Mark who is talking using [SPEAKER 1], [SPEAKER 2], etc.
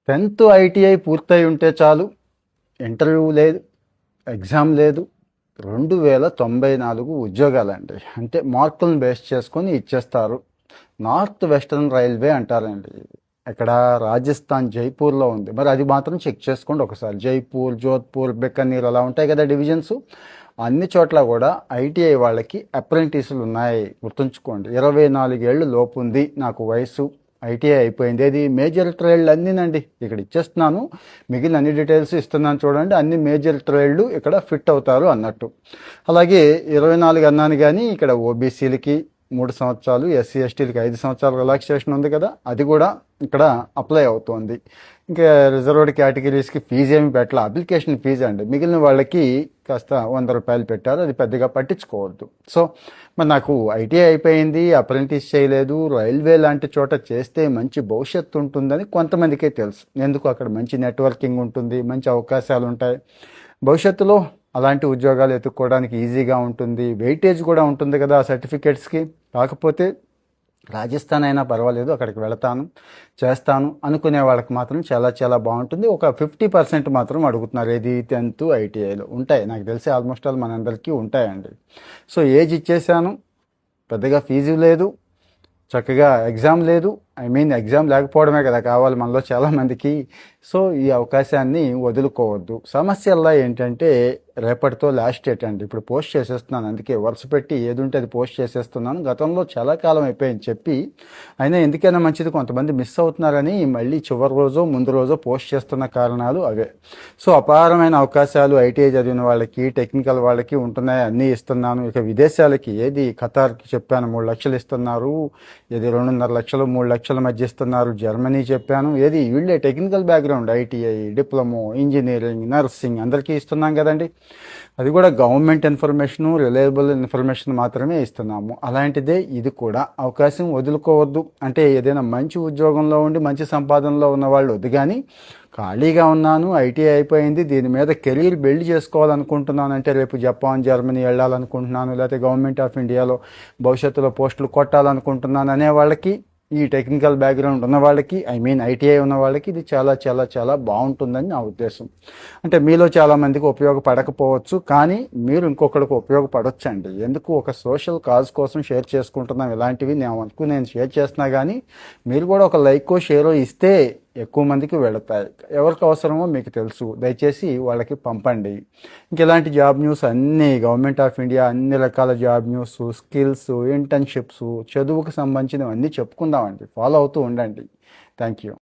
[SPEAKER 1] 10th ITI పూర్తయి ఉంటే చాలు, ఇంటర్వ్యూ లేదు, ఎగ్జామ్ లేదు, 2094 ఉద్యోగాలండి. అంటే మార్కులను బేస్ చేసుకొని ఇచ్చేస్తారు. నార్త్ వెస్టర్న్ రైల్వే అంటారండి. ఇక్కడ రాజస్థాన్ జైపూర్లో ఉంది. మరి అది మాత్రం చెక్ చేసుకోండి ఒకసారి. జైపూర్, జోధ్పూర్, బికనీర్ అలా ఉంటాయి కదా డివిజన్స్. అన్ని చోట్ల కూడా ఐటీఐ వాళ్ళకి అప్రెంటిస్లు ఉన్నాయి. గుర్తుంచుకోండి. 24 ఏళ్ళు లోపు ఉంది నాకు వయసు, ఐటీఐ అయిపోయింది. అది మేజర్ ట్రైల్డ్ అన్నీనండి ఇక్కడ ఇచ్చేస్తున్నాను. మిగిలిన అన్ని డీటెయిల్స్ ఇస్తున్నాను చూడండి. అన్ని మేజర్ ట్రైల్డ్ ఇక్కడ ఫిట్ అవుతారు అన్నట్టు. అలాగే 24 అన్నాను, కానీ ఇక్కడ ఓబీసీలకి 3 సంవత్సరాలు, ఎస్సీ ఎస్టీలకి 5 సంవత్సరాలు రిలాక్సేషన్ ఉంది కదా, అది కూడా ఇక్కడ అప్లై అవుతుంది. ఇంకా రిజర్వ్డ్ కేటగిరీస్కి ఫీజు ఏమి పెట్టాల, అప్లికేషన్ ఫీజు అండి. మిగిలిన వాళ్ళకి కాస్త 100 రూపాయలు పెట్టారు, అది పెద్దగా పట్టించుకోవద్దు. సో మరి నాకు ఐటీఐ అయిపోయింది, అప్రెంటిస్ చేయలేదు, రైల్వే లాంటి చోట చేస్తే మంచి భవిష్యత్తు ఉంటుందని కొంతమందికే తెలుసు. ఎందుకు, అక్కడ మంచి నెట్వర్కింగ్ ఉంటుంది, మంచి అవకాశాలు ఉంటాయి, భవిష్యత్తులో అలాంటి ఉద్యోగాలు ఎత్తుక్కోవడానికి ఈజీగా ఉంటుంది, వెయిటేజ్ కూడా ఉంటుంది కదా ఆ సర్టిఫికేట్స్కి. కాకపోతే రాజస్థాన్ అయినా పర్వాలేదు, అక్కడికి వెళతాను, చేస్తాను అనుకునే వాళ్ళకి మాత్రం చాలా చాలా బాగుంటుంది. ఒక 50% మాత్రం అడుగుతున్నారు. ఏది 10th ఐటీఐలో ఉంటాయి, నాకు తెలిసి ఆల్మోస్ట్ ఆల్ మనందరికీ ఉంటాయండి. సో ఏజ్ ఇచ్చేసాను, పెద్దగా ఫీజు లేదు, చక్కగా ఎగ్జామ్ లేదు. ఎగ్జామ్ లేకపోవడమే కదా కావాలి మనలో చాలామందికి. సో ఈ అవకాశాన్ని వదులుకోవద్దు. సమస్యల్లా ఏంటంటే రేపటితో లాస్ట్ డేట్ అండి. ఇప్పుడు పోస్ట్ చేసేస్తున్నాను, అందుకే వరుస పెట్టి ఏది ఉంటే అది పోస్ట్ చేసేస్తున్నాను. గతంలో చాలా కాలం అయిపోయింది చెప్పి, అయినా ఎందుకైనా మంచిది, కొంతమంది మిస్ అవుతున్నారని మళ్ళీ చివరి రోజు ముందు రోజు పోస్ట్ చేస్తున్న కారణాలు అవే. సో అపారమైన అవకాశాలు ఐటీఐ చదివిన వాళ్ళకి, టెక్నికల్ వాళ్ళకి ఉంటున్నాయి, అన్నీ ఇస్తున్నాను. ఇక విదేశాలకి ఏది ఖతార్కి చెప్పాను 3 లక్షలు ఇస్తున్నారు, ఏది 2.5 లక్షలు 3 లక్షల మధ్య ఇస్తున్నారు. జర్మనీ చెప్పాను, ఏది వీళ్ళే technical background, ITI, diploma, engineering, nursing అందరికీ ఇస్తున్నాం కదండి. అది కూడా గవర్నమెంట్ ఇన్ఫర్మేషను, రిలయబుల్ ఇన్ఫర్మేషన్ మాత్రమే ఇస్తున్నాము. అలాంటిదే ఇది కూడా. అవకాశం వదులుకోవద్దు. అంటే ఏదైనా మంచి ఉద్యోగంలో ఉండి మంచి సంపాదనలో ఉన్న వాళ్ళు వద్దు, కానీ ఖాళీగా ఉన్నాను, ఐటీఐ అయిపోయింది, దీని మీద కెరీర్ బిల్డ్ చేసుకోవాలనుకుంటున్నాను, అంటే రేపు జపాన్, జర్మనీ వెళ్ళాలనుకుంటున్నాను, లేకపోతే గవర్నమెంట్ ఆఫ్ ఇండియాలో భవిష్యత్తులో పోస్టులు కొట్టాలనుకుంటున్నాను అనే వాళ్ళకి, ఈ టెక్నికల్ బ్యాక్గ్రౌండ్ ఉన్న వాళ్ళకి, ఐటీఐ ఉన్న వాళ్ళకి ఇది చాలా చాలా చాలా బాగుంటుందని నా ఉద్దేశం. అంటే మీలో చాలామందికి ఉపయోగపడకపోవచ్చు, కానీ మీరు ఇంకొకరికి ఉపయోగపడొచ్చండి. ఎందుకు, ఒక సోషల్ కాజ్ కోసం షేర్ చేసుకుంటున్నాం ఇలాంటివి. నేను షేర్ చేస్తున్నా, కానీ మీరు కూడా ఒక లైకో షేరో ఇస్తే ఎక్కువ మందికి వెళతాయి. ఎవరికి అవసరమో మీకు తెలుసు, దయచేసి వాళ్ళకి పంపండి. ఇంక ఇలాంటి జాబ్ న్యూస్ అన్నీ, గవర్నమెంట్ ఆఫ్ ఇండియా అన్ని రకాల జాబ్ న్యూస్, స్కిల్స్, ఇంటర్న్షిప్స్, చదువుకు సంబంధించినవన్నీ చెప్పుకుందామండి. ఫాలో అవుతూ ఉండండి. Thank you.